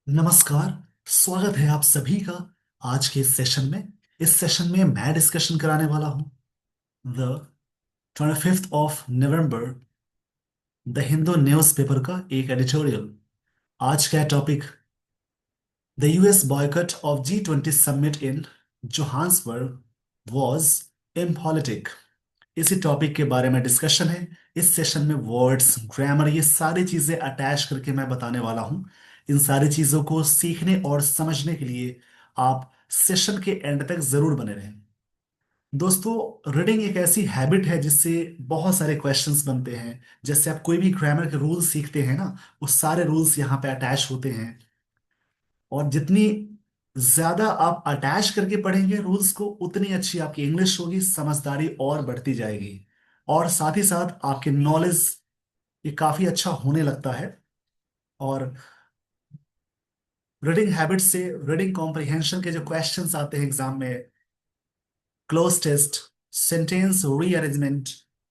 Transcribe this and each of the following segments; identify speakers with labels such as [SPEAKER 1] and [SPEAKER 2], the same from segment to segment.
[SPEAKER 1] नमस्कार। स्वागत है आप सभी का आज के इस सेशन में। इस सेशन में मैं डिस्कशन कराने वाला हूं the 25 of November the Hindu newspaper का एक एडिटोरियल। आज का topic the US boycott of G20 summit in Johannesburg was impolitic. इसी टॉपिक के बारे में डिस्कशन है। इस सेशन में वर्ड्स, ग्रामर, ये सारी चीजें अटैच करके मैं बताने वाला हूं। इन सारी चीजों को सीखने और समझने के लिए आप सेशन के एंड तक जरूर बने रहें। दोस्तों, रीडिंग एक ऐसी हैबिट है जिससे बहुत सारे क्वेश्चंस बनते हैं। जैसे आप कोई भी ग्रामर के रूल्स सीखते हैं ना, वो सारे रूल्स यहाँ पे अटैच होते हैं। और जितनी ज्यादा आप अटैच करके पढ़ेंगे रूल्स को, उतनी अच्छी आपकी इंग्लिश होगी, समझदारी और बढ़ती जाएगी। और साथ ही साथ आपके नॉलेज ये काफी अच्छा होने लगता है। और रीडिंग हैबिट से रीडिंग कॉम्प्रिहेंशन के जो क्वेश्चंस आते हैं एग्जाम में, क्लोज टेस्ट, सेंटेंस रीअरेंजमेंट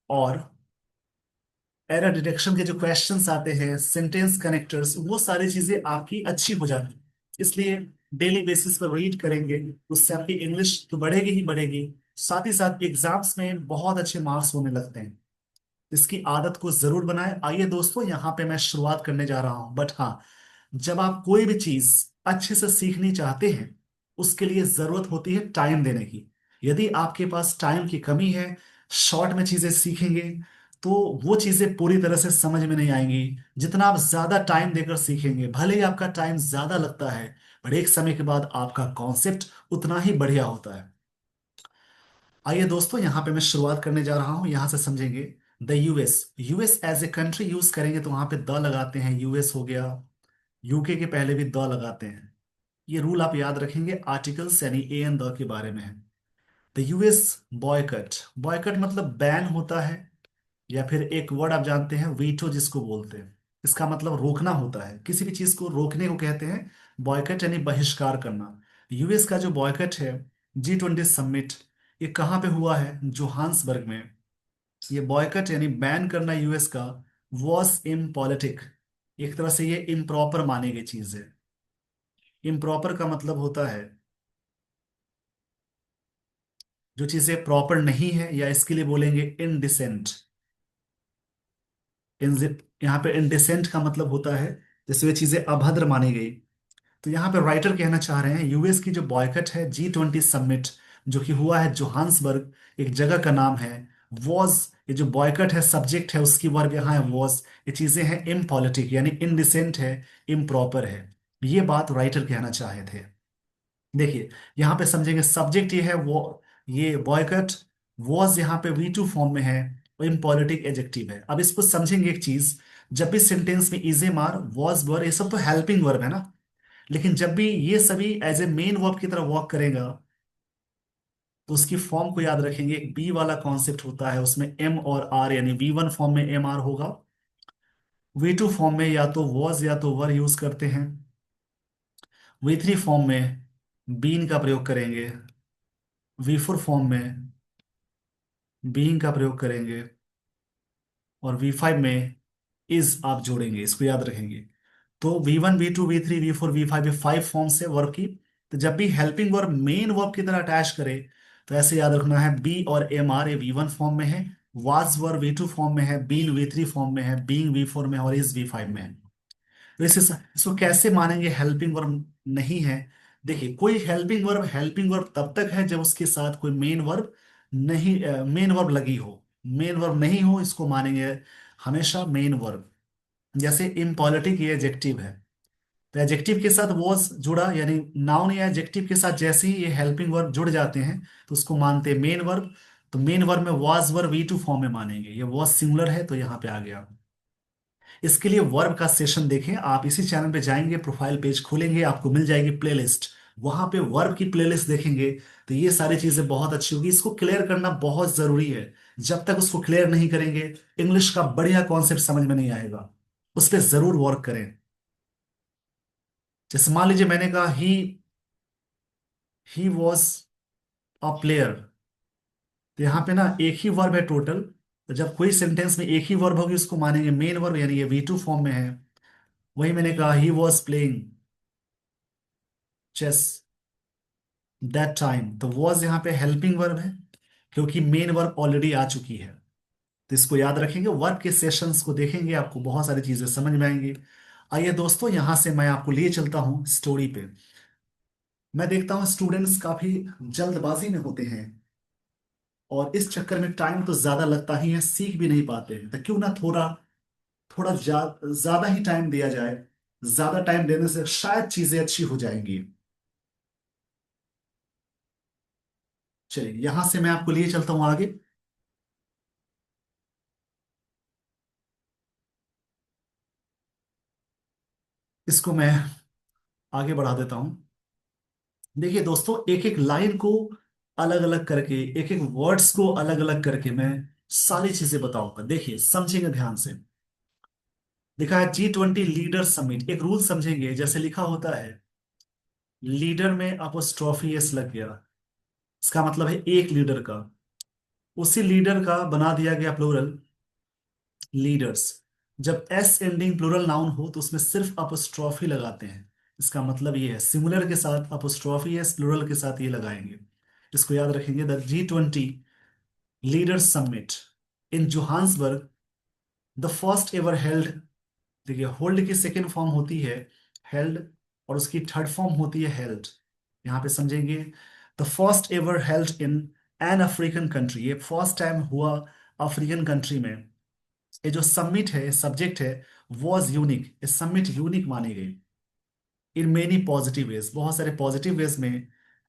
[SPEAKER 1] और एरर डिटेक्शन के जो क्वेश्चंस आते हैं, सेंटेंस कनेक्टर्स, वो सारी चीजें आपकी अच्छी हो जाती हैं। इसलिए डेली बेसिस पर रीड करेंगे, उससे आपकी इंग्लिश तो बढ़ेगी ही बढ़ेगी। साथ ही साथ एग्जाम्स में बहुत अच्छे मार्क्स होने लगते हैं। इसकी आदत को जरूर बनाएं। आइए दोस्तों, यहाँ पे मैं शुरुआत करने जा रहा हूँ। बट हाँ, जब आप कोई भी चीज अच्छे से सीखनी चाहते हैं, उसके लिए जरूरत होती है टाइम देने की। यदि आपके पास टाइम की कमी है, शॉर्ट में चीजें सीखेंगे, तो वो चीजें पूरी तरह से समझ में नहीं आएंगी। जितना आप ज्यादा टाइम देकर सीखेंगे, भले ही आपका टाइम ज्यादा लगता है, पर एक समय के बाद आपका कॉन्सेप्ट उतना ही बढ़िया होता है। आइए दोस्तों, यहाँ पे मैं शुरुआत करने जा रहा हूँ। यहाँ से समझेंगे the US. US as a country use करेंगे तो वहां पे द लगाते हैं, यूएस हो गया। यूके के पहले भी द लगाते हैं। ये रूल आप याद रखेंगे, आर्टिकल्स यानी ए एन द के बारे में है। The US boy cut. बॉयकट मतलब बैन होता है, या फिर एक वर्ड आप जानते हैं वीटो जिसको बोलते हैं। इसका मतलब रोकना होता है, किसी भी चीज को रोकने को कहते हैं बॉयकट, यानी बहिष्कार करना। यूएस का जो बॉयकट है G20 समिट, ये कहाँ पे हुआ है? जोहान्सबर्ग में। ये बॉयकट यानी बैन करना यूएस का वॉज इम्पॉलिटिक। एक तरह से ये इम्प्रॉपर मानी गई चीज है। इम्प्रॉपर का मतलब होता है जो चीजें प्रॉपर नहीं है, या इसके लिए बोलेंगे इनडिसेंट। यहाँ पे इनडिसेंट का मतलब होता है जैसे वे चीजें अभद्र मानी गई। तो यहाँ पे राइटर कहना चाह रहे हैं यूएस की जो बॉयकट है G20 समिट, जो कि हुआ है जोहान्सबर्ग, एक जगह का नाम है। वॉज, ये जो बॉयकट है सब्जेक्ट है, उसकी वर्ब यहाँ है वॉज। ये चीजें हैं इम्पॉलिटिक, यानी इनडिसेंट है, इम्प्रॉपर है। ये बात राइटर कहना चाहे थे। देखिए, यहाँ पे समझेंगे सब्जेक्ट ये है वो, ये बॉयकट। वॉज यहाँ पे V2 फॉर्म में है, और इम्पॉलिटिक एडजेक्टिव है। अब इसको समझेंगे एक चीज, जब भी सेंटेंस में is am are, was were, ये सब तो हेल्पिंग वर्ब है ना। लेकिन जब भी ये सभी एज ए मेन वर्ब की तरह वर्क करेगा, तो उसकी फॉर्म को याद रखेंगे। एक बी वाला कॉन्सेप्ट होता है, उसमें एम और आर, यानी V1 फॉर्म में एम आर होगा। V2 फॉर्म में या तो वॉज या तो वर यूज करते हैं। V3 फॉर्म में बीन का प्रयोग करेंगे। V4 फॉर्म में बीइंग का प्रयोग करेंगे। और V5 में इज आप जोड़ेंगे, इसको याद रखेंगे। तो V1 V2 V3 V4 V5, ये 5 फॉर्म्स है वर्ब की। तो जब भी हेल्पिंग वर्ब मेन वर्ब की तरह अटैच करे, तो ऐसे याद रखना है बी और एम आर, ये V1 फॉर्म में है। वाज वर्ब V2 फॉर्म में है, बीन V3 फॉर्म में है, बीइंग V4 में है, और इज V5 में है। तो इसको कैसे मानेंगे हेल्पिंग वर्ब नहीं है? देखिए, कोई हेल्पिंग वर्ब तब तक है जब उसके साथ कोई मेन वर्ब नहीं, मेन वर्ब लगी हो। मेन वर्ब नहीं हो, इसको मानेंगे हमेशा मेन वर्ब। जैसे इम्पॉलिटिक ये एडजेक्टिव है, तो एडजेक्टिव के साथ वॉज जुड़ा, यानी नाउन या एडजेक्टिव के साथ जैसे ही ये हेल्पिंग वर्ब जुड़ जाते हैं, तो उसको मानते हैं मेन वर्ब। तो मेन वर्ब में वॉज वर्ब V2 फॉर्म में मानेंगे। ये वॉज सिंगुलर है, तो यहाँ पे आ गया। इसके लिए वर्ब का सेशन देखें आप, इसी चैनल पे जाएंगे, प्रोफाइल पेज खोलेंगे, आपको मिल जाएगी प्लेलिस्ट। वहां पे वर्ब की प्लेलिस्ट देखेंगे, तो ये सारी चीजें बहुत अच्छी होगी। इसको क्लियर करना बहुत जरूरी है। जब तक उसको क्लियर नहीं करेंगे, इंग्लिश का बढ़िया कॉन्सेप्ट समझ में नहीं आएगा। उस पर जरूर वर्क करें। जैसे मान लीजिए मैंने कहा ही वॉज अ प्लेयर, तो यहाँ पे ना एक ही वर्ब है टोटल। तो जब कोई सेंटेंस में एक ही वर्ब होगी, उसको मानेंगे मेन वर्ब, यानी ये V2 फॉर्म में है। वही मैंने कहा he was playing, chess that time, तो वॉज यहाँ पे हेल्पिंग वर्ब है क्योंकि मेन वर्ब ऑलरेडी आ चुकी है। तो इसको याद रखेंगे, वर्ब के सेशंस को देखेंगे, आपको बहुत सारी चीजें समझ में आएंगी। आइए दोस्तों, यहां से मैं आपको लिए चलता हूं स्टोरी पे। मैं देखता हूं स्टूडेंट्स काफी जल्दबाजी में होते हैं और इस चक्कर में टाइम तो ज्यादा लगता ही है, सीख भी नहीं पाते हैं। तो क्यों ना थोड़ा थोड़ा ज्यादा ही टाइम दिया जाए। ज्यादा टाइम देने से शायद चीजें अच्छी हो जाएंगी। चलिए, यहां से मैं आपको लिए चलता हूं आगे। इसको मैं आगे बढ़ा देता हूं। देखिए दोस्तों, एक एक लाइन को अलग अलग करके, एक एक वर्ड्स को अलग अलग करके मैं सारी चीजें बताऊंगा। देखिए, समझेंगे ध्यान से। लिखा है G20 लीडर समिट। एक रूल समझेंगे, जैसे लिखा होता है लीडर में अपोस्ट्रोफी एस लग गया, इसका मतलब है एक लीडर का। उसी लीडर का बना दिया गया प्लूरल लीडर्स। जब एस एंडिंग प्लूरल नाउन हो तो उसमें सिर्फ अपोस्ट्रोफी लगाते हैं। इसका मतलब ये है सिंगुलर के साथ अपोस्ट्रोफी एस, प्लूरल के साथ ये लगाएंगे। इसको याद रखेंगे। The G20 leaders summit in Johannesburg, the first ever held. देखिए, होल्ड की सेकेंड फॉर्म होती है हेल्ड, और उसकी थर्ड फॉर्म होती है हेल्ड। यहां पे समझेंगे, the first ever held in an African country, ये फर्स्ट टाइम हुआ अफ्रीकन कंट्री में। ये जो सबमिट है, सब्जेक्ट है, वॉज यूनिक, ये सबमिट यूनिक मानी गई इन मेनी पॉजिटिव वेज, बहुत सारे पॉजिटिव वेज में,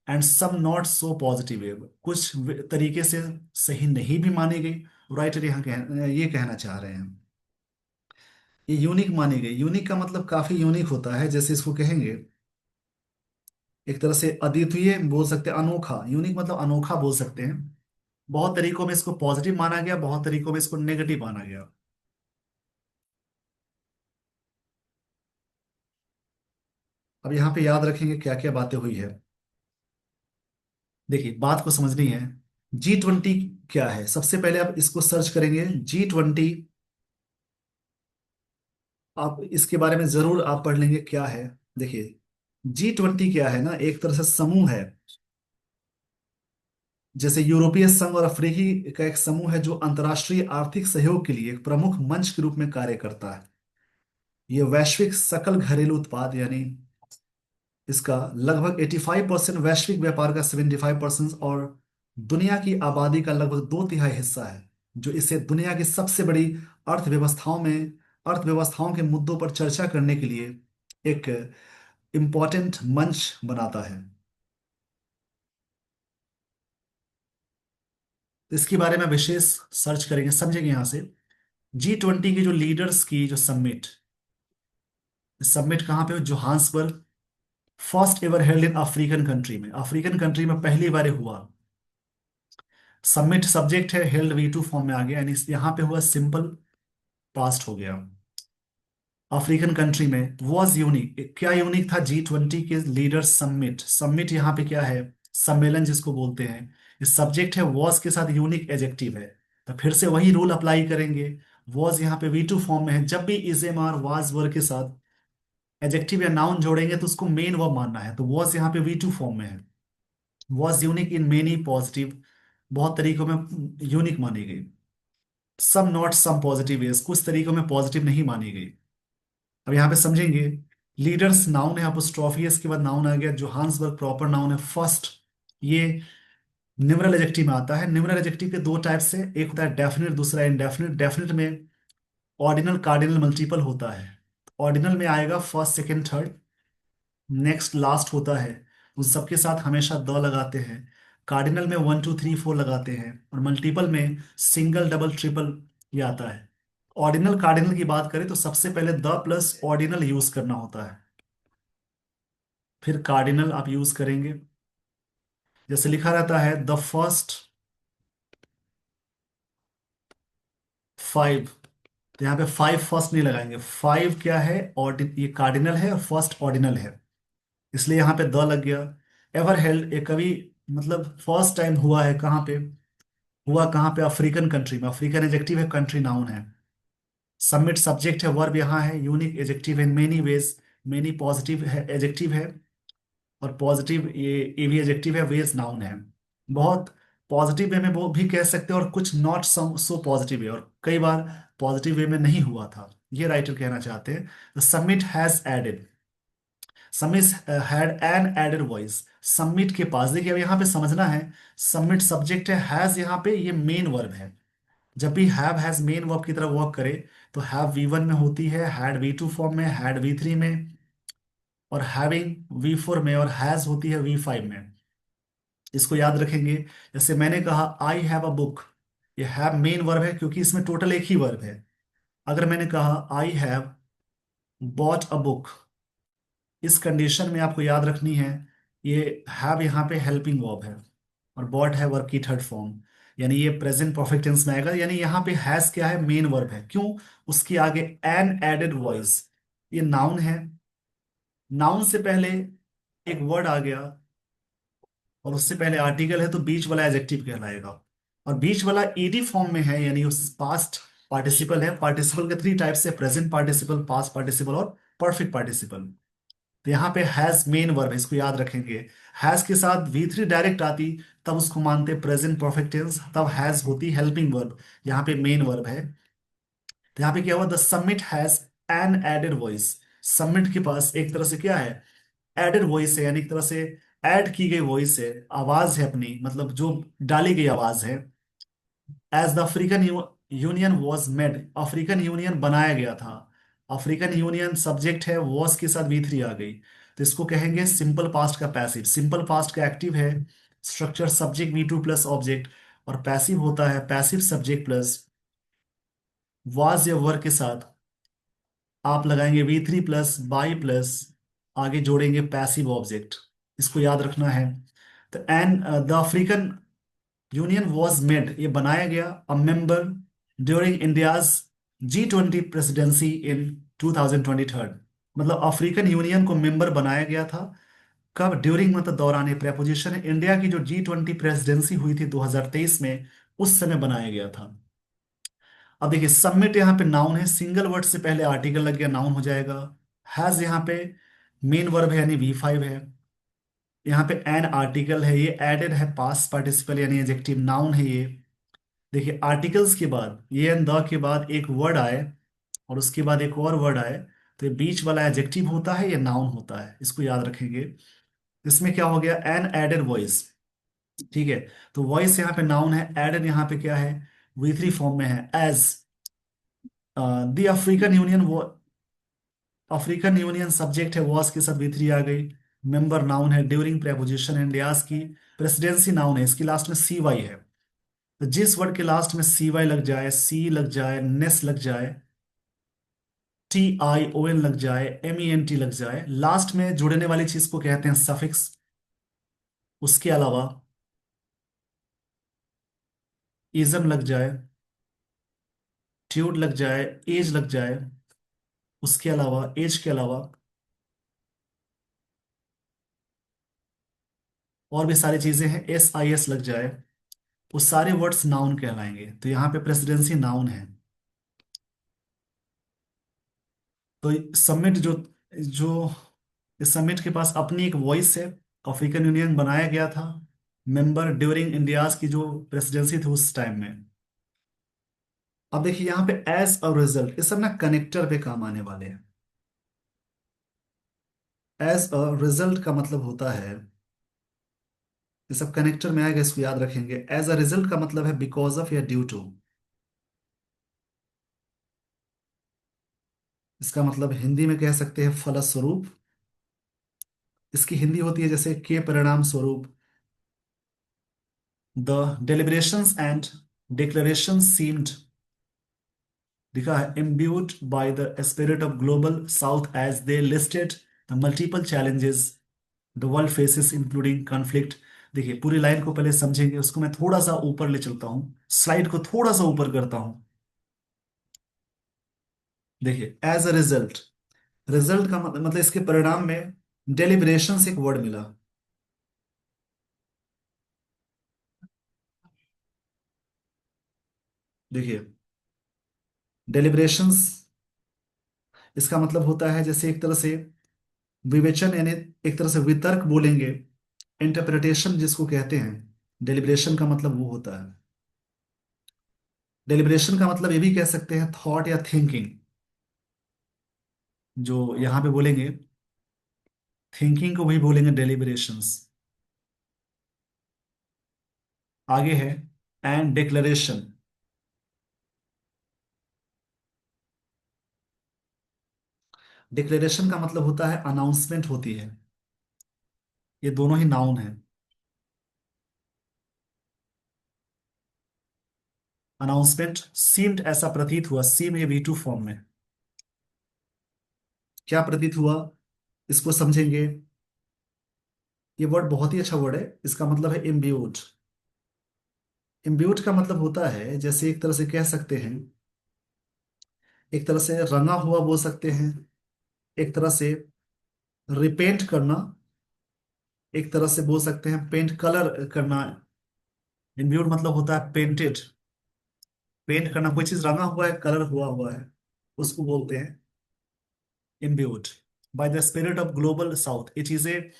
[SPEAKER 1] and some not so positive ways, कुछ तरीके से सही नहीं भी मानी गई। राइटर यहाँ ये कहना चाह रहे हैं ये यूनिक मानी गई। यूनिक का मतलब काफी यूनिक होता है, जैसे इसको कहेंगे एक तरह से अद्वितीय बोल सकते हैं, अनोखा। यूनिक मतलब अनोखा बोल सकते हैं। बहुत तरीकों में इसको पॉजिटिव माना गया, बहुत तरीकों में इसको नेगेटिव माना गया। अब यहाँ पे याद रखेंगे क्या क्या बातें हुई है। देखिए, बात को समझनी है। G20 क्या है, सबसे पहले आप इसको सर्च करेंगे G20। आप इसके बारे में जरूर आप पढ़ लेंगे क्या है। देखिए, G20 क्या है ना, एक तरह से समूह है। जैसे यूरोपीय संघ और अफ्रीकी का एक समूह है जो अंतर्राष्ट्रीय आर्थिक सहयोग के लिए एक प्रमुख मंच के रूप में कार्य करता है। ये वैश्विक सकल घरेलू उत्पाद यानी इसका लगभग 85% वैश्विक व्यापार का 75% और दुनिया की आबादी का लगभग 2/3 हिस्सा है, जो इसे दुनिया की सबसे बड़ी अर्थव्यवस्थाओं के मुद्दों पर चर्चा करने के लिए एक इम्पोर्टेंट मंच बनाता है। तो इसके बारे में विशेष सर्च करेंगे, समझेंगे यहां से। G20 की जो लीडर्स की जो समिट, समिट कहाँ पे हो, जोहान्सबर्ग। फर्स्ट एवर हेल्ड इन अफ्रीकन कंट्री में, अफ्रीकन कंट्री में पहली बार हुआ। सबमिट सब्जेक्ट है, हेल्ड V2 फॉर्म में आ गया, यानी यहाँ पे हुआ सिंपल पास्ट हो गया। अफ्रीकन कंट्री में वॉज यूनिक, क्या यूनिक था G20 के लीडर समिट। समिट यहाँ पे क्या है, सम्मेलन जिसको बोलते हैं। इस सब्जेक्ट है, वॉज के साथ यूनिक एजेक्टिव है। तो फिर से वही रूल अप्लाई करेंगे। वॉज यहाँ पे V2 फॉर्म में है, जब भी इज एम आर वाज वर्ग के साथ एजेक्टिव या नाउन जोड़ेंगे तो उसको मेन वर्ब मानना है, तो वॉज यहाँ पे V2 फॉर्म में है। Was unique in many positive, बहुत तरीकों में यूनिक मानी गई। Some not some positive ways, कुछ तरीकों में पॉजिटिव नहीं मानी गई। अब यहाँ पे समझेंगे, लीडर्स नाउन है, अपोस्ट्रोफी के बाद नाउन आ गया। जोहान्सबर्ग प्रॉपर नाउन है फर्स्ट। ये न्यूमरल एडजेक्टिव में आता है। न्यूमरल एडजेक्टिव के दो टाइप से, एक होता है डेफिनेट, दूसरा इंडेफिनेट। डेफिनेट में ऑर्डिनल कार्डिनल मल्टीपल होता है। ऑर्डिनल में आएगा first second third, next last होता है। उन सबके साथ हमेशा द लगाते हैं। कार्डिनल में 1 2 3 4 लगाते हैं, और मल्टीपल में सिंगल डबल ट्रिपल ये आता है। ऑर्डिनल कार्डिनल की बात करें तो सबसे पहले द प्लस ऑर्डिनल यूज करना होता है, फिर कार्डिनल आप यूज करेंगे। जैसे लिखा रहता है द फर्स्ट 5, तो यहाँ पे 5 फर्स्ट नहीं लगाएंगे। 5 क्या है, ऑर्डिन, ये कार्डिनल है और फर्स्ट ऑर्डिनल है, इसलिए यहाँ पे द लग गया। एवर हेल्ड, ये कभी मतलब फर्स्ट टाइम हुआ है कहाँ पे, हुआ कहाँ पे, अफ्रीकन कंट्री में। अफ्रीकन एजेक्टिव है, कंट्री नाउन है। सबमिट सब्जेक्ट है, वर्ब यहाँ है। यूनिक एजेक्टिव है, मेनी वेज, मेनी पॉजिटिव है एजेक्टिव है। और पॉजिटिव ये भी एडजेक्टिव है, वेज नाउन है। बहुत पॉजिटिव वे में वो भी कह सकते हैं, और कुछ नॉट सो पॉजिटिव है, और कई बार पॉजिटिव वे में नहीं हुआ था, ये राइटर कहना चाहते हैं। The summit has added, summit had an added voice, summit के पास, देखिए अब यहाँ पे समझना है, समिट सब्जेक्ट है, हैज यहाँ पे ये मेन वर्ब है। जब भी हैव हैज मेन वर्ब की तरह वर्क करे तो हैव V1 में होती है, हैड V2 फॉर्म में, हैड V3 में, और हैविंग V4 में, और हैज होती है V5 में। इसको याद रखेंगे। जैसे मैंने कहा आई हैव अ बुक, ये हैव मेन वर्ब है क्योंकि इसमें टोटल एक ही वर्ब है। अगर मैंने कहा I have bought a book, इस कंडीशन में आपको याद रखनी है, ये हैव यहाँ पे हेल्पिंग वर्ब है, और बॉट है वर्ब की थर्ड फॉर्म, यानी ये प्रेजेंट परफेक्ट टेंस में आएगा। यानी यहाँ पे हैज क्या है, मेन वर्ब है। क्यों? उसके आगे एन एडेड वॉइस, ये नाउन है, नाउन से पहले एक वर्ड आ गया, और उससे पहले आर्टिकल है, तो बीच वाला एडजेक्टिव कहलाएगा। और बीच वाला ईडी फॉर्म में है, यानी उस पास्ट पार्टिसिपल है। पार्टिसिपल के थ्री टाइप्स है, प्रेजेंट पार्टिसिपल, पास्ट पार्टिसिपल और परफेक्ट पार्टिसिपल। तो यहाँ पे हैज मेन वर्ब है, इसको याद रखेंगे। हैज के साथ V3 डायरेक्ट आती, तब उसको मानते प्रेजेंट परफेक्ट टेंस, तब हैज होती हेल्पिंग वर्ब, यहाँ पे मेन वर्ब है। तो यहाँ पे क्या हुआ, the summit has an added voice, summit के पास एक तरह से क्या है, एडेड वॉइस है, यानी एक तरह से ऐड की गई वॉइस है, आवाज है अपनी, मतलब जो डाली गई आवाज है। As the African Union was made, African Union बनाया गया था। अफ्रीकन यूनियन सब्जेक्ट है, वॉज के साथ V3 आ गई, तो इसको कहेंगे सिंपल पास्ट का पैसिव। सिंपल पास्ट का एक्टिव है, structure subject V2 plus object, और पैसिव होता है पैसिव सब्जेक्ट प्लस वाज या वर के साथ आप लगाएंगे V3 प्लस बाई प्लस आगे जोड़ेंगे पैसिव ऑब्जेक्ट। इसको याद रखना है। तो an the African Union was made, ये बनाया गया, a member during India's G20 presidency in 2023, मतलब अफ्रीकन यूनियन को मेंबर बनाया गया था। कब? ड्यूरिंग मतलब दौरान, ये प्रेपोजिशन है, इंडिया की जो G20 प्रेसिडेंसी हुई थी 2023 में, उस समय बनाया गया था। अब देखिए सबमिट यहाँ पे नाउन है, सिंगल वर्ड से पहले आर्टिकल लग गया, नाउन हो जाएगा। हैज यहाँ पे मेन वर्ब है, यानी V5 है। यहाँ पे एन आर्टिकल है, ये एडेड है, पास्ट पार्टिसिपल यानी एडजेक्टिव, नाउन है ये। देखिए आर्टिकल्स के बाद ये एंड द के बाद एक वर्ड आए, और उसके बाद एक और वर्ड आए, तो ये बीच वाला एडजेक्टिव होता है, ये नाउन होता है, इसको याद रखेंगे। इसमें क्या हो गया, एन एडेड वॉइस, ठीक है। तो वॉइस यहाँ पे नाउन है, एडेड यहाँ पे क्या है, V3 फॉर्म में है, एज द अफ्रीकन यूनियन, वो अफ्रीकन यूनियन सब्जेक्ट है, वॉस के साथ V3 आ गई। मेंबर नाउन है, ड्यूरिंग प्रेपोजिशन है, इंडियाज की प्रेसिडेंसी नाउन है, इसकी लास्ट में CY है। तो जिस वर्ड के लास्ट में CY लग जाए, सी लग जाए, नेस लग जाए, TION लग जाए, MENT लग जाए, लास्ट में जुड़ने वाली चीज को कहते हैं सफिक्स। उसके अलावा इजम लग जाए, ट्यूड लग जाए, एज लग जाए, उसके अलावा एज के अलावा और भी सारी चीजें हैं, SIS लग जाए, वो सारे वर्ड्स नाउन कहलाएंगे। तो यहाँ पे प्रेसिडेंसी नाउन है। तो समिट जो जो इस समिट के पास अपनी एक वॉइस है, अफ्रीकन यूनियन बनाया गया था, मेंबर ड्यूरिंग इंडियाज की जो प्रेसिडेंसी थी उस टाइम में। अब देखिए यहाँ पे एज अ रिजल्ट, ये सब ना कनेक्टर पे काम आने वाले हैं। एज अ रिजल्ट का मतलब होता है, ये सब कनेक्टर में आएगा, इसको याद रखेंगे। एज अ रिजल्ट का मतलब है बिकॉज ऑफ या ड्यू टू, इसका मतलब हिंदी में कह सकते हैं फलस्वरूप। इसकी हिंदी होती है जैसे के परिणाम स्वरूप। The deliberations and declaration seemed, लिखा है, imbued by the spirit of global south as they listed the multiple challenges the world faces including conflict। देखिए पूरी लाइन को पहले समझेंगे, उसको मैं थोड़ा सा ऊपर ले चलता हूँ, स्लाइड को थोड़ा सा ऊपर करता हूँ। देखिए एज अ रिजल्ट, रिजल्ट का मतलब इसके परिणाम में डेलिब्रेशन से एक वर्ड मिला। देखिए डेलिब्रेशंस, इसका मतलब होता है जैसे एक तरह से विवेचन यानी एक तरह से वितर्क बोलेंगे। इंटरप्रिटेशन जिसको कहते हैं, डेलिब्रेशन का मतलब वो होता है। डेलिब्रेशन का मतलब ये भी कह सकते हैं थॉट या थिंकिंग, जो यहाँ पे बोलेंगे थिंकिंग को वही बोलेंगे डेलिब्रेशंस। आगे है एंड डिक्लेरेशन। डिक्लेरेशन का मतलब होता है अनाउंसमेंट होती है। ये दोनों ही नाउन है। अनाउंसमेंट सीम्ड, ऐसा प्रतीत हुआ, सीम ये V2 फॉर्म में। क्या प्रतीत हुआ, इसको समझेंगे। ये वर्ड बहुत ही अच्छा वर्ड है, इसका मतलब है इम्ब्यूड। इम्ब्यूड का मतलब होता है, जैसे एक तरह से कह सकते हैं, एक तरह से रंगा हुआ बोल सकते हैं, एक तरह से रिपेंट करना, एक तरह से बोल सकते हैं पेंट कलर करना। इम्ब्यूड मतलब होता है पेंटेड, पेंट करना, कोई चीज रंगा हुआ है, कलर हुआ हुआ है, उसको बोलते हैं imbued by the spirit of global south. ये चीजें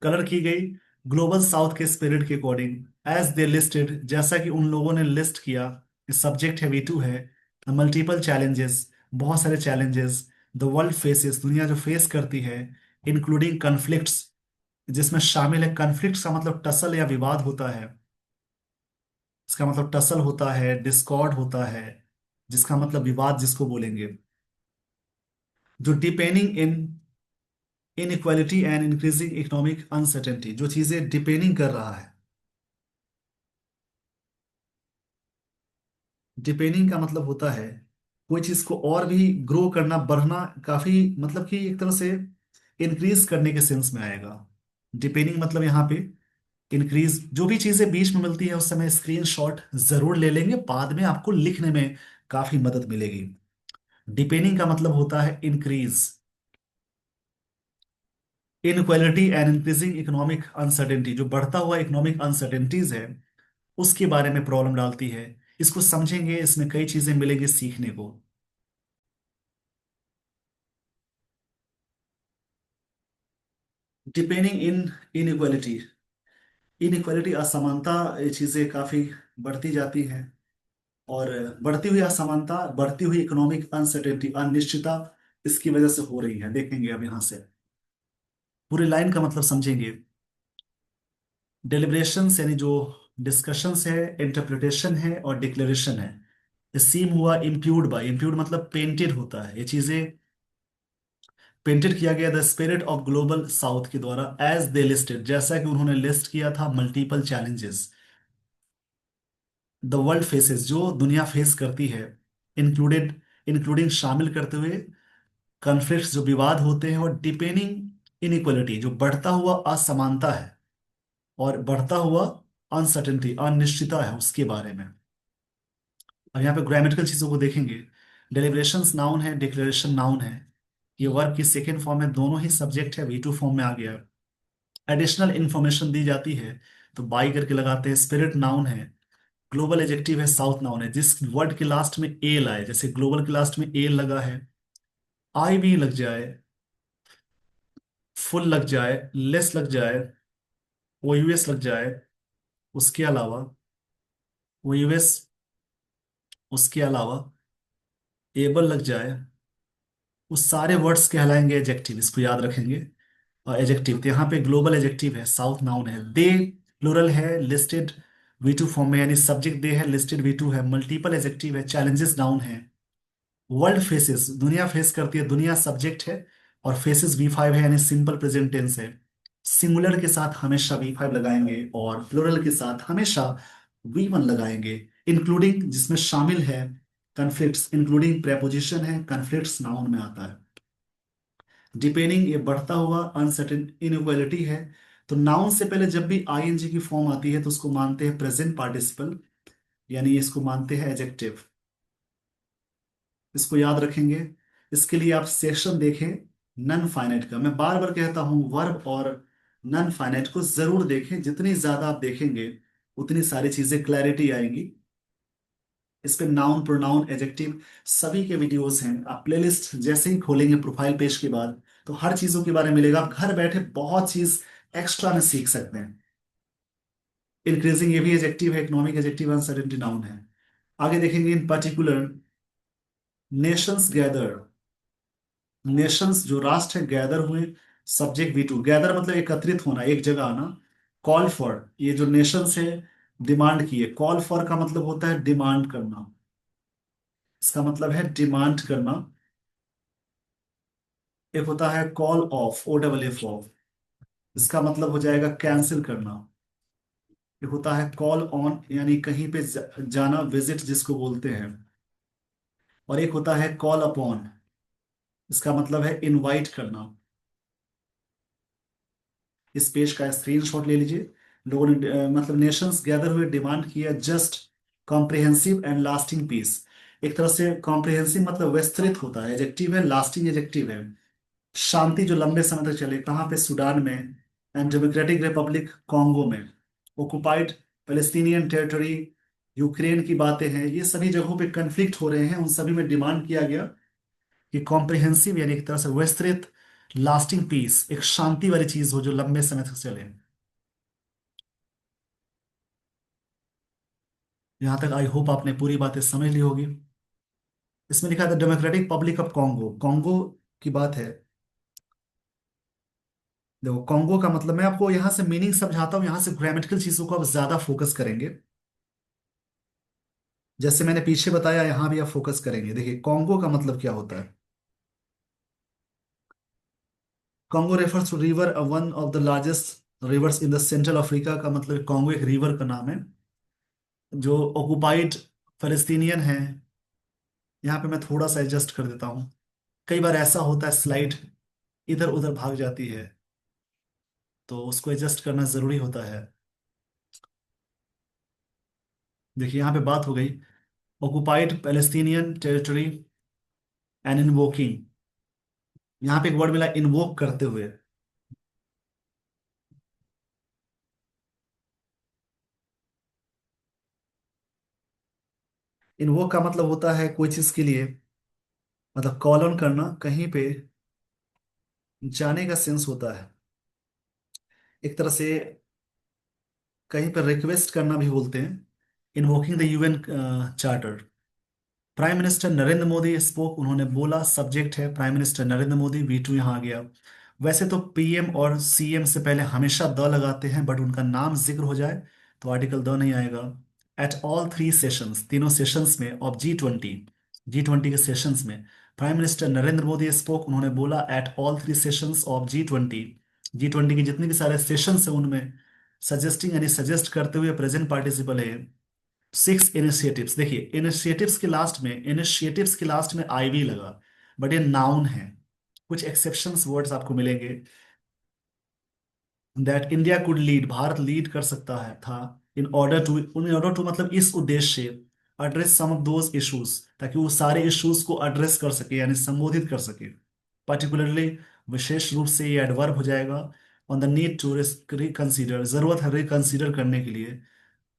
[SPEAKER 1] कलर की गई ग्लोबल साउथ के स्पिरिट के अकॉर्डिंग, एज दे लिस्टेड, जैसा कि उन लोगों ने लिस्ट किया। सब्जेक्ट है V2 है। मल्टीपल चैलेंजेस, बहुत सारे चैलेंजेस द वर्ल्ड फेसेस, दुनिया जो फेस करती है, इंक्लूडिंग कन्फ्लिक्ट्स, जिसमें शामिल है कन्फ्लिक्ट्स का मतलब टसल या विवाद होता है। इसका मतलब टसल होता है, डिस्कॉर्ड होता है, जिसका मतलब विवाद जिसको बोलेंगे, जो depending in inequality and increasing economic uncertainty, जो चीजें डिपेंडिंग कर रहा है। डिपेंडिंग का मतलब होता है कोई चीज को और भी ग्रो करना, बढ़ना, काफी मतलब कि एक तरह से इंक्रीज करने के सेंस में आएगा। डिपेंडिंग मतलब यहाँ पे इंक्रीज, जो भी चीजें बीच में मिलती है उस समय स्क्रीनशॉट जरूर ले लेंगे, बाद में आपको लिखने में काफी मदद मिलेगी। डिपेंडिंग का मतलब होता है increase, inequality and increasing economic uncertainty, जो बढ़ता हुआ इकोनॉमिक अनसर्टेनिटीज है उसके बारे में प्रॉब्लम डालती है। इसको समझेंगे, इसमें कई चीजें मिलेंगी सीखने को। डिपेंडिंग इन इनइक्वालिटी, इनइक्वालिटी असमानता, ये चीजें काफी बढ़ती जाती हैं। और बढ़ती हुई असमानता, बढ़ती हुई इकोनॉमिक अनसर्टेनिटी, अनिश्चितता, इसकी वजह से हो रही है, देखेंगे अब यहां से पूरी लाइन का मतलब समझेंगे। डेलिब्रेशंस यानी जो डिस्कशंस है, इंटरप्रिटेशन है और डिक्लेरेशन है। सीम हुआ इम्प्यूड बाय, इम्प्यूड मतलब पेंटेड होता है, ये चीजें पेंटेड किया गया the spirit of global south के द्वारा, एज दे लिस्टेड, जैसा कि उन्होंने लिस्ट किया था multiple challenges the world faces, जो दुनिया फेस करती है, इंक्लूडेड, इंक्लूडिंग शामिल करते हुए कॉन्फ्लिक्ट्स जो विवाद होते हैं, और डिपेंडिंग इनइक्वलिटी जो बढ़ता हुआ असमानता है, और बढ़ता हुआ अनसर्टेनिटी अनिश्चितता है उसके बारे में। अब यहाँ पे ग्रामेटिकल चीजों को देखेंगे। डेलिब्रेशंस नाउन है, डिक्लेरेशन नाउन है। ये वर्ब की सेकेंड फॉर्म है, दोनों ही सब्जेक्ट है, V2 फॉर्म में आ गया। एडिशनल इंफॉर्मेशन दी जाती है तो बाई करके लगाते हैं। स्पिरिट नाउन है। ग्लोबल एजेक्टिव है, साउथ नाउन है। जिस वर्ड के लास्ट में एल आए, जैसे ग्लोबल के लास्ट में एल लगा है, आई भी लग जाए, फुल लग जाए, लेस लग जाए, OUS लग जाए, उसके अलावा OUS, उसके अलावा एबल लग जाए, वो सारे वर्ड्स कहलाएंगे एजेक्टिव, इसको याद रखेंगे। और एजेक्टिव तो यहाँ पे ग्लोबल एजेक्टिव है, साउथ नाउन है। दे प्लूरल है, लिस्टेड V2 फॉर्म में, यानी सब्जेक्ट दे है, लिस्टेड V2 है। मल्टीपल एजेक्टिव है, चैलेंजेस नाउन है। वर्ल्ड फेसेस, दुनिया फेस करती है, दुनिया सब्जेक्ट है, और फेसेस V5 है, यानी सिंपल प्रेजेंट टेंस है। सिंगुलर के साथ हमेशा V5 लगाएंगे और प्लूरल के साथ हमेशा V1 लगाएंगे। इंक्लूडिंग जिसमें शामिल है कन्फ्लिक्ट्स, इंक्लूडिंग प्रेपोजिशन है, कन्फ्लिक्ट्स नाउन में आता है। डिपेंडिंग ये बढ़ता हुआ अनसर्टेन इनइक्वालिटी है। तो नाउन से पहले जब भी ING की फॉर्म आती है तो उसको मानते हैं प्रेजेंट पार्टिसिपल, यानी इसको मानते हैं एडजेक्टिव। इसको याद रखेंगे। इसके लिए आप सेक्शन देखें नन फाइनाइट का। मैं बार बार कहता हूं वर्ब और नन फाइनाइट को जरूर देखें, जितनी ज्यादा आप देखेंगे उतनी सारी चीजें क्लैरिटी आएगी। इस पे नाउन, प्रोनाउन, एडजेक्टिव सभी के वीडियोस हैं। आप प्लेलिस्ट जैसे ही खोलेंगे प्रोफाइल पेज के बाद तो हर चीजों के बारे में मिलेगा, आप घर बैठे बहुत चीज एक्स्ट्रा में सीख सकते हैं। इंक्रीजिंग ये भी एडजेक्टिव है, इकोनॉमिक एडजेक्टिव, अनसर्टेनिटी नाउन है। आगे देखेंगे, इन पर्टिकुलर नेशंस गैदर, नेशंस जो राष्ट्र है गैदर हुए, सब्जेक्ट वी टू, गैदर मतलब एकत्रित होना, एक जगह आना। कॉल फॉर, ये जो नेशंस है डिमांड की है, कॉल फॉर का मतलब होता है डिमांड करना, इसका मतलब है डिमांड करना। एक होता है call off, O double F off, इसका मतलब हो जाएगा कैंसिल करना। एक होता है कॉल ऑन, यानी कहीं पे जाना, विजिट जिसको बोलते हैं। और एक होता है कॉल अपॉन, इसका मतलब है इनवाइट करना। इस पेज का स्क्रीनशॉट ले लीजिए। लोगों ने मतलब नेशंस गैदर हुए, डिमांड किया just comprehensive and lasting peace. एक तरह से कॉम्प्रिहेंसिव मतलब विस्तृत होता है, एडजेक्टिव है, लास्टिंग एडजेक्टिव है। शांति जो लंबे समय तक चले, कहाँ पे, सूडान में, एंड डेमोक्रेटिक रिपब्लिक कॉन्गो में। ओकुपाइड पैलेस्टीनियन टेरिटरी, यूक्रेन की बातें हैं, ये सभी जगहों पे कन्फ्लिक्ट हो रहे हैं, उन सभी में डिमांड किया गया कि कॉम्प्रिहेंसिव यानी एक तरह से विस्तृत, लास्टिंग पीस, एक शांति वाली चीज हो जो लंबे समय तक चले। यहां तक आई होप आपने पूरी बातें समझ ली होगी। इसमें लिखा था democratic public of Congo, Congo की बात है। देखो कॉन्गो का मतलब, मैं आपको यहां से मीनिंग समझाता हूँ, यहां से ग्रामेटिकल चीजों को आप ज्यादा फोकस करेंगे। जैसे मैंने पीछे बताया, यहां भी आप फोकस करेंगे। देखिए कॉन्गो का मतलब क्या होता है। Congo refers to river, one of the largest rivers in the central Africa, का मतलब कॉन्गो एक रिवर का नाम है जो ऑक्युपाइड फलस्तीनियन है। यहाँ पे मैं थोड़ा सा एडजस्ट कर देता हूँ, कई बार ऐसा होता है स्लाइड इधर उधर भाग जाती है, तो उसको एडजस्ट करना जरूरी होता है। देखिए यहाँ पे बात हो गई occupied Palestinian territory and invoking, यहाँ पे एक वर्ड मिला इन्वोक करते हुए। इन्वोक का मतलब होता है कोई चीज के लिए, मतलब कॉल ऑन करना, कहीं पे जाने का सेंस होता है, एक तरह से कहीं पर रिक्वेस्ट करना भी बोलते हैं। Invoking the UN charter. Prime minister Narendra Modi spoke, उन्होंने बोला, सब्जेक्ट है prime minister Narendra Modi, V two यहाँ आ गया। वैसे तो पीएम और सीएम से पहले हमेशा द लगाते हैं, बट उनका नाम जिक्र हो जाए तो आर्टिकल द नहीं आएगा। एट ऑल थ्री सेशंस, तीनों सेशंस में ऑफ G20, G20 के सेशंस में prime minister Narendra Modi spoke, उन्होंने बोला at all three sessions of G20, G20 के जितने भी सारे सेशंस हैं उनमें, सजेस्टिंग यानी सजेस्ट करते हुए प्रेजेंट पार्टिसिपल है। सिक्स इनिशिएटिव्स, देखिए इनिशिएटिव्स के लास्ट में आईवी लगा, बट ये नाउन है। कुछ एक्सेप्शंस वर्ड्स आपको मिलेंगे। That India could lead, Bharat lead कर सकता है था, इन ऑर्डर टू मतलब इस उद्देश्य से, address some of those issues, ताकि वो सारे इश्यूज को एड्रेस कर सके यानी संबोधित कर सके। पर्टिकुलरली, विशेष रूप से ये एडवर्ब हो जाएगा। On the need to reconsider, जरूरत है रिकंसीडर करने के लिए।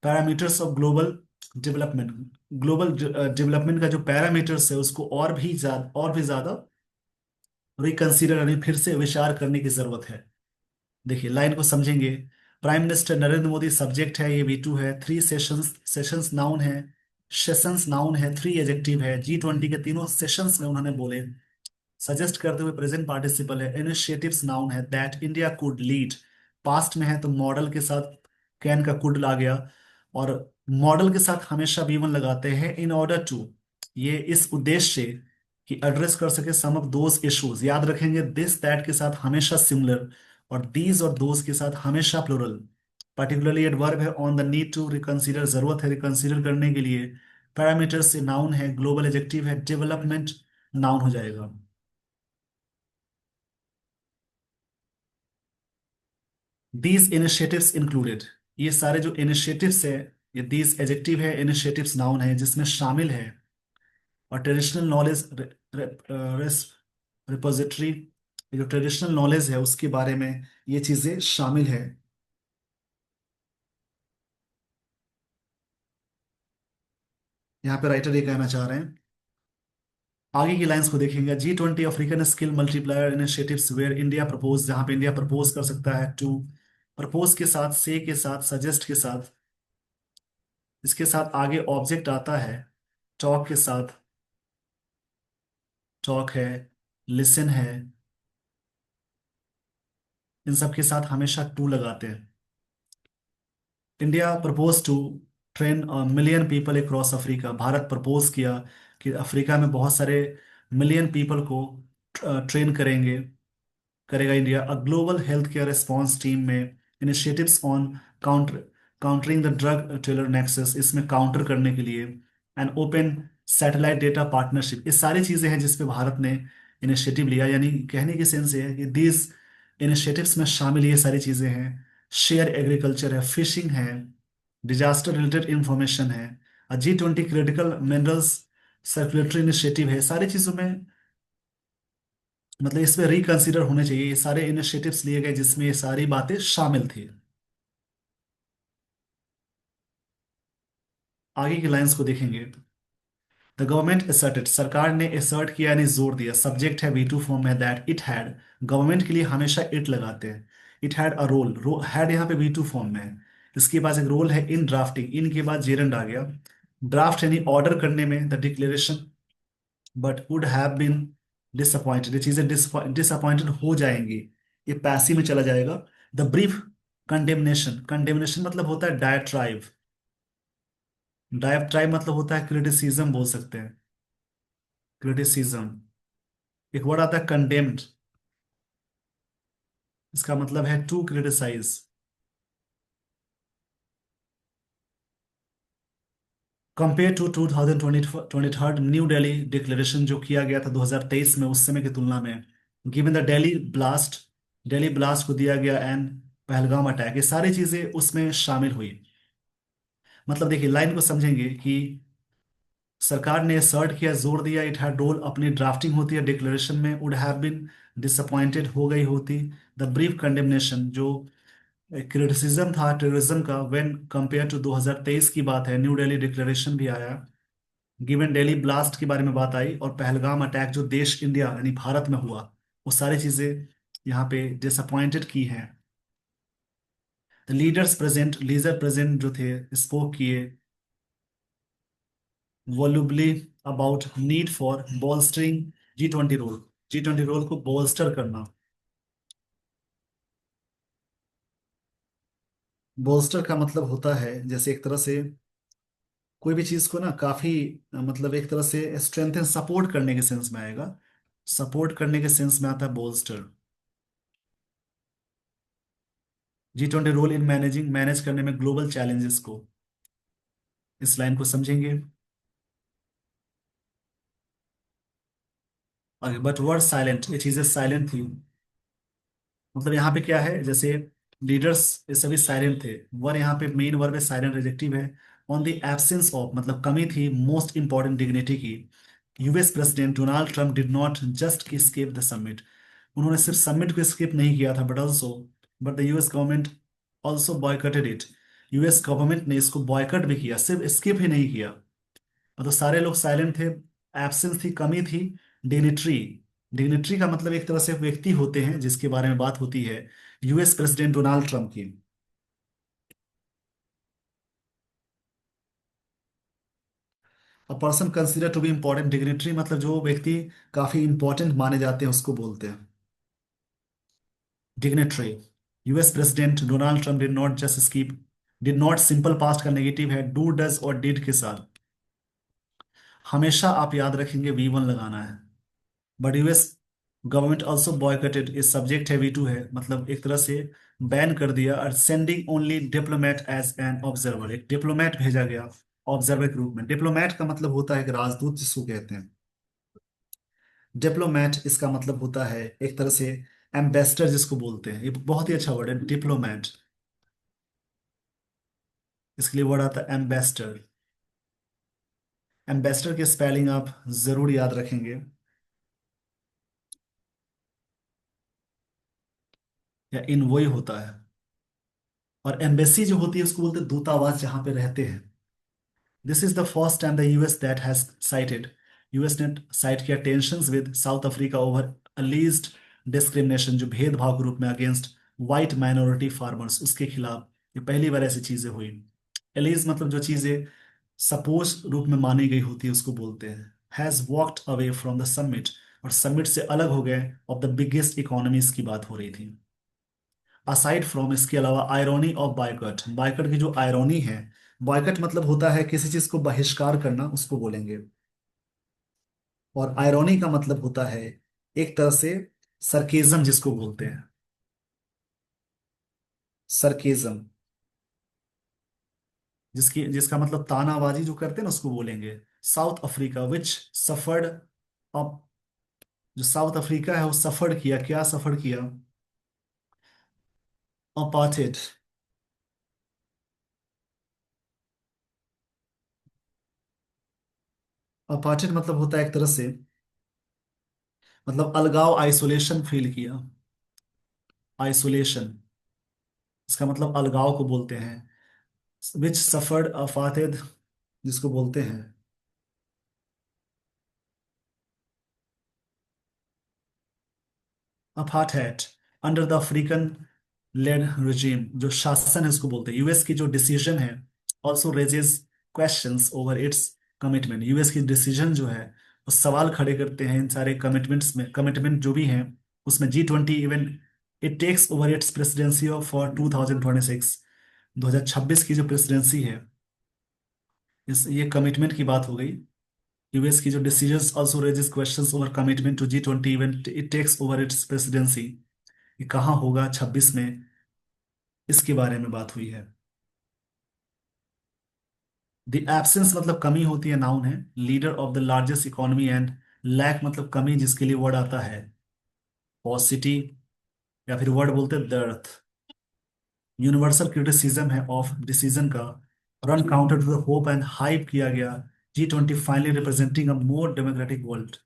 [SPEAKER 1] Parameters of global development, global development का जो पैरामीटर्स है उसको और भी ज्यादा रिकंसीडर यानी फिर से विचार करने की जरूरत है। देखिए लाइन को समझेंगे। Prime minister Narendra Modi subject है, ये V2 है। थ्री सेशंस, सेशंस नाउन है, सेशंस नाउन है, थ्री एडजेक्टिव है। G20 के तीनों सेशंस में उन्होंने बोले, सजेस्ट करते हुए प्रेजेंट पार्टिसिपल है। इनिशिएटिव्स नाउन है, that India could lead, past में है तो मॉडल के साथ कैन का कुड ला गया, और मॉडल के साथ हमेशा V1 लगाते हैं। इन ऑर्डर टू, ये इस उद्देश्य से कि एड्रेस कर सके सम ऑफ दोज इश्यूज, याद रखेंगे दिस दैट के साथ हमेशा सिमिलर, और दीज और दोज के साथ हमेशा प्लुरल। पर्टिकुलरली एडवर्ब है on the need to reconsider, जरूरत है रिकंसीडर करने के लिए। पैरामीटर से नाउन है, ग्लोबल एडजेक्टिव है, डेवलपमेंट नाउन हो जाएगा। दीज इनिशिएटिव्स इंक्लूडेड, ये सारे जो इनिशिएटिव्स है, ये दीज एडजेक्टिव है, इनिशिएटिव्स नाउन है जिसमें शामिल है। और ट्रेडिशनल नॉलेज रिपोजिटरी, जो ट्रेडिशनल नॉलेज है उसके बारे में ये चीजें शामिल है। यहाँ पे राइटर ये कहना चाह रहे हैं आगे की लाइंस को देखेंगे, G20 African skill multiplier initiatives where India propose, जहां पे इंडिया प्रपोज कर सकता है टू, प्रपोज के साथ से के साथ सजेस्ट के साथ, इसके साथ आगे ऑब्जेक्ट आता है, टॉक के साथ, टॉक है, लिसन है, इन सब के साथ हमेशा टू लगाते हैं। India propose to train million people across Africa, Bharat propose किया कि अफ्रीका में बहुत सारे मिलियन पीपल को ट्रेन करेंगे, करेगा India. A global health care response team में initiatives on counter countering the drug terror nexus, इसमें काउंटर करने के लिए। And open satellite data partnership, ये सारी चीजें हैं जिसपे भारत ने इनिशिएटिव लिया, यानी कहने की सेंस ये है कि दीज इनिशिएटिव्स में शामिल ये सारी चीजें हैं। शेयर एग्रीकल्चर है, फिशिंग है, डिजास्टर रिलेटेड इंफॉर्मेशन है, G20 critical minerals circulatory initiative है, सारी चीजों में मतलब इसमें रिकंसिडर होने चाहिए, ये सारे इनिशिएटिव्स लिए गए जिसमें ये सारी बातें शामिल थी। आगे की लाइंस को देखेंगे, द गवर्नमेंट असर्टेड, सरकार ने असर्ट किया यानी जोर दिया, सब्जेक्ट है V2 फॉर्म में, दैट इट हैड, गवर्नमेंट के लिए हमेशा इट लगाते हैं, it had a role, had यहाँ पे V2 फॉर्म में है, इसके पास एक रोल है इन ड्राफ्टिंग, इन के बाद जेरेंड आ गया, ड्राफ्ट यानी ऑर्डर करने में, the declaration, but would have been disappointed, ये चीजें डिसअपॉइंटेड हो जाएंगी, ये पैसिव में चला जाएगा। द ब्रीफ कंडेमनेशन, कंडेमनेशन मतलब होता है डायट्राइव, डायट्राइव मतलब होता है क्रिटिसिज्म बोल सकते हैं, क्रिटिसिज्म। एक वर्ड आता है कंडेम्ड, इसका मतलब है to criticise. Compare to 2023 New Delhi declaration जो किया गया था 2023 में, उस समय की तुलना में, given the Delhi blast, Delhi blast को दिया गया एंड पहलगाम अटैक, ये सारी चीजें उसमें शामिल हुई। मतलब देखिए लाइन को समझेंगे कि सरकार ने सर्ट किया, जोर दिया, इट हैड रोल, अपनी ड्राफ्टिंग होती है डिक्लेरेशन में, वुड हैव बीन डिसअपॉइंटेड हो गई होती, द ब्रीफ कंडेमनेशन जो क्रिटिसिज्म था टेररिज्म का, व्हेन कंपेयर टू 2023 की बात है, न्यू दिल्ली डिक्लेरेशन भी आया, गिवन दिल्ली ब्लास्ट के बारे में बात आई, और पहलगाम अटैक जो देश इंडिया यानी भारत में हुआ, वो सारी चीजें यहाँ पे डिसअपॉइंटेड की हैं। लीडर्स प्रेजेंट, लीडर प्रेजेंट जो थे स्पोक किए volubly about need for bolstering G20 role, G20 role को बोल्स्टर करना। बोल्स्टर का मतलब होता है जैसे एक तरह से कोई भी चीज को ना काफी मतलब एक तरह से स्ट्रेंथन, सपोर्ट करने के सेंस में आएगा, सपोर्ट करने के सेंस में आता है bolster. G20 role in managing, manage करने में ग्लोबल चैलेंजेस को, इस लाइन को समझेंगे आगे। बट वर्ड साइलेंट, ये चीजें साइलेंट थी, मतलब यहाँ पे क्या है, जैसे लीडर्स ये सभी साइलेंट थे, वर यहाँ पे मेन वर्ब है, साइलेंट एडजेक्टिव है। ऑन द एब्सेंस ऑफ मतलब कमी थी मोस्ट इंपॉर्टेंट डिग्निटी की, US president Donald Trump did not just skip the summit, उन्होंने सिर्फ समिट को स्किप नहीं किया था, but the US government also boycotted it, US government ने इसको बॉयकट भी किया, सिर्फ स्किप ही नहीं किया। मतलब सारे लोग साइलेंट थे, एब्सेंस थी, कमी थी, डिग्निटरी, डिग्निटरी का मतलब एक तरह से व्यक्ति होते हैं जिसके बारे में बात होती है, यूएस प्रेसिडेंट डोनाल्ड ट्रंप की। A person consider to be important, dignitary मतलब जो व्यक्ति काफी इंपॉर्टेंट माने जाते हैं उसको बोलते हैं dignitary. US president Donald Trump did not just skip, did not simple past का नेगेटिव है डू डज और डिड के साथ, हमेशा आप याद रखेंगे V1 लगाना है। बट यूएस गवर्नमेंट ऑल्सो बॉयकटेड, इस सब्जेक्ट है V2 है, मतलब एक तरह से बैन कर दिया, और sending only diplomat as an observer, एक डिप्लोमेट भेजा गया ऑब्जर्वर के रूप में। डिप्लोमेट का मतलब होता है एक राजदूत जिसको कहते हैं, डिप्लोमेट इसका मतलब होता है एक तरह से एम्बेसडर जिसको बोलते हैं, ये बहुत ही अच्छा वर्ड है डिप्लोमेट, इसके लिए वर्ड आता है एम्बेसडर। एम्बेसडर की स्पेलिंग आप जरूर याद रखेंगे, या इन वही होता है। और एम्बेसी जो होती है उसको बोलते हैं दूतावास, जहां पे रहते हैं। This is the first time the US that has cited US ने साइड किया tensions with South Africa over alleged discrimination, जो भेदभाव के रूप में अगेंस्ट वाइट माइनॉरिटी फार्मर्स, उसके खिलाफ ये पहली बार ऐसी चीजें हुई। एलीज मतलब जो चीजें सपोज रूप में मानी गई होती है उसको बोलते हैं। Has walked away from the summit, और समिट से अलग हो गए ऑफ द बिगेस्ट इकोनॉमीज की बात हो रही थी। असाइड फ्रॉम, इसके अलावा आयरनी ऑफ बायकट, बायकट की जो आयरनी है, बायकट मतलब होता है किसी चीज को बहिष्कार करना, उसको बोलेंगे। और आयरनी का मतलब होता है एक तरह से सरकेजम जिसको बोलते हैं, सरकेजम, जिसका मतलब तानाबाजी जो करते हैं ना उसको बोलेंगे। साउथ अफ्रीका विच सफर्ड, अब जो साउथ अफ्रीका है वो सफर किया, क्या सफर किया? अपार्थेड। अपार्थेड मतलब होता है एक तरह से, मतलब अलगाव, आइसोलेशन फील किया। आइसोलेशन, इसका मतलब अलगाव को बोलते हैं। विच सफर्ड अपार्थेड, जिसको बोलते हैं apartheid under the African led regime, जो शासन है उसको बोलते हैं। यूएस की जो डिसीजन है also raises questions over it's commitment, US की डिसीजन जो है वो सवाल खड़े करते हैं इन सारे कमिटमेंट्स में, कमिटमेंट जो भी हैं उसमें। G20 even it takes over its presidency of for 2026, 2026 की जो प्रेसिडेंसी है, इस ये कमिटमेंट की बात हो गई। यूएस की जो decisions also raises questions over commitment to G20 event it takes over its presidency, ये कहाँ होगा 26 में, इसके बारे में बात हुई है। द एब्सेंस मतलब कमी होती है, नाउन है। Leader of the largest economy and lack मतलब कमी, जिसके लिए वर्ड आता है पॉसिटी, या फिर वर्ड बोलते हैं दर्थ। यूनिवर्सल क्रिटिसिज्म है ऑफ डिसीजन का, run counter to the hope and hype किया गया। G20 finally representing a more democratic world,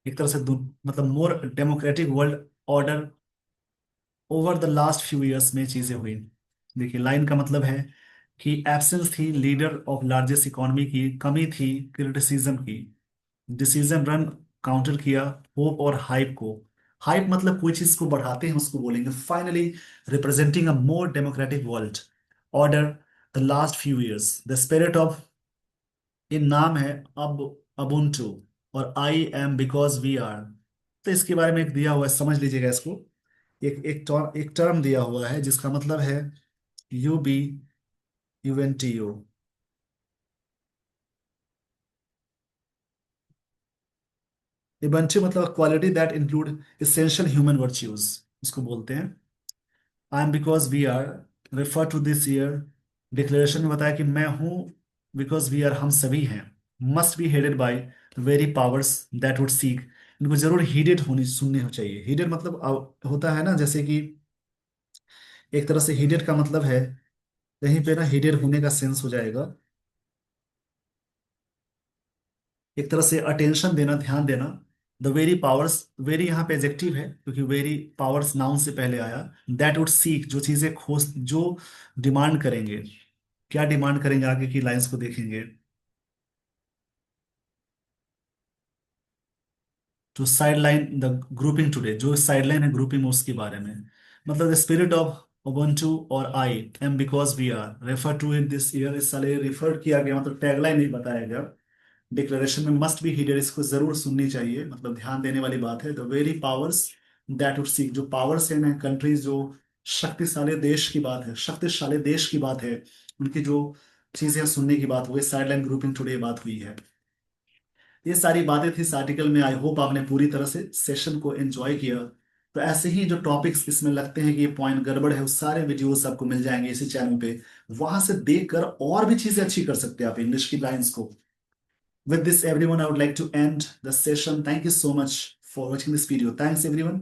[SPEAKER 1] एक तरह से मतलब more democratic world order over the last few years में चीजें हुई। देखिए लाइन का मतलब है कि एब्सेंस थी लीडर ऑफ लार्जेस्ट इकोनॉमी की, कमी थी क्रिटिसिज्म की, डिसीजन रन काउंटर किया होप और हाइप को। हाइप मतलब कोई चीज को बढ़ाते हैं उसको बोलेंगे। Finally representing a more democratic world order the last few years, the spirit of, ये नाम है अब, अबुंटू, और I am because we are. तो इसके बारे में एक दिया हुआ है, समझ लीजिएगा इसको। एक टर्म दिया हुआ है जिसका मतलब है UBUNTU। इबंटू मतलब quality that include essential human virtues, इसको बोलते हैं। I am because we are refer to this year, declaration में बताया कि मैं हूं बिकॉज वी आर, हम सभी हैं। Must be headed by very powers that would seek, इनको जरूर हीडेड होनी, सुननी हो चाहिए। हीडेड मतलब होता है ना, जैसे कि एक तरह से हीडेड का मतलब है कहीं पे ना हीडेड होने का सेंस हो जाएगा, एक तरह से अटेंशन देना, ध्यान देना। द वेरी पावर्स, वेरी यहाँ पे एडजेक्टिव है क्योंकि वेरी पावर्स नाउन से पहले आया। दैट वुड सीक, जो चीजें खोज, जो डिमांड करेंगे, क्या डिमांड करेंगे, आगे की लाइंस को देखेंगे। To sideline the grouping today, जो साइड लाइन है ग्रुपिंग उसके बारे में। मतलब द स्पिरिट ऑफ Ubuntu और I am because we are refer to in this year, इस साल रेफर किया गया, मतलब टैगलाइन नहीं बताया गया। डिक्लेरेशन में मस्ट बी हीडेड, इसको जरूर सुननी चाहिए, मतलब ध्यान देने वाली बात है। The very powers that would seek, जो पावर्स है ना कंट्रीज, जो शक्तिशाली देश की बात है, शक्तिशाली देश की बात है, उनकी जो चीजें सुनने की बात हुई, साइडलाइन ग्रुपिंग टुडे बात हुई है। ये सारी बातें थी इस आर्टिकल में। आई होप आपने पूरी तरह से सेशन को एंजॉय किया। तो ऐसे ही जो टॉपिक्स इसमें लगते हैं कि ये पॉइंट गड़बड़ है, वो सारे वीडियोस आपको मिल जाएंगे इसी चैनल पे, वहां से देखकर और भी चीजें अच्छी कर सकते हैं आप इंग्लिश की लाइंस को। With this, everyone, I would like to end the session. Thank you so much for watching this video. Thanks, everyone.